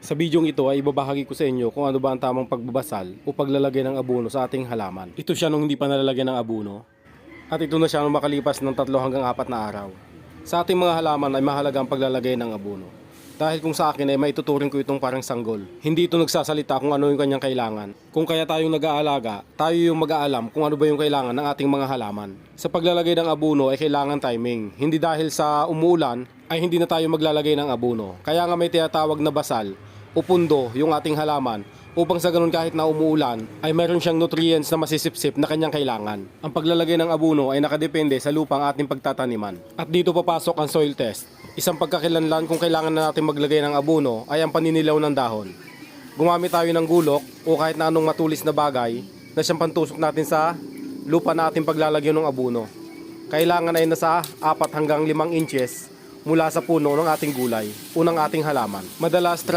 Sa bidyong ito ay ibabahagi ko sa inyo kung ano ba ang tamang pagbabasal o paglalagay ng abono sa ating halaman. Ito siya nung hindi pa nalalagyan ng abono at ito na siya nung makalipas ng 3 hanggang 4 na araw. Sa ating mga halaman ay mahalaga ang paglalagay ng abono. Dahil kung sa akin ay maituturing ko itong parang sanggol. Hindi ito nagsasalita kung ano yung kanyang kailangan. Kung kaya tayong nag-aalaga, tayo yung mag-aalam kung ano ba yung kailangan ng ating mga halaman. Sa paglalagay ng abono ay kailangan timing. Hindi dahil sa umuulan ay hindi na tayo maglalagay ng abono. Kaya nga may tinatawag na basal o pundo yung ating halaman upang sa ganun kahit na umuulan ay meron siyang nutrients na masisipsip na kanyang kailangan. Ang paglalagay ng abono ay nakadepende sa lupang ating pagtataniman. At dito papasok ang soil test. Isang pagkakilanlan kung kailangan na natin maglagay ng abono ay ang paninilaw ng dahon. Gumamit tayo ng gulok o kahit na anong matulis na bagay na siyang pantusok natin sa lupa na ating paglalagyan ng abono. Kailangan ay nasa 4 hanggang 5 inches mula sa puno ng ating gulay o ng ating halaman. Madalas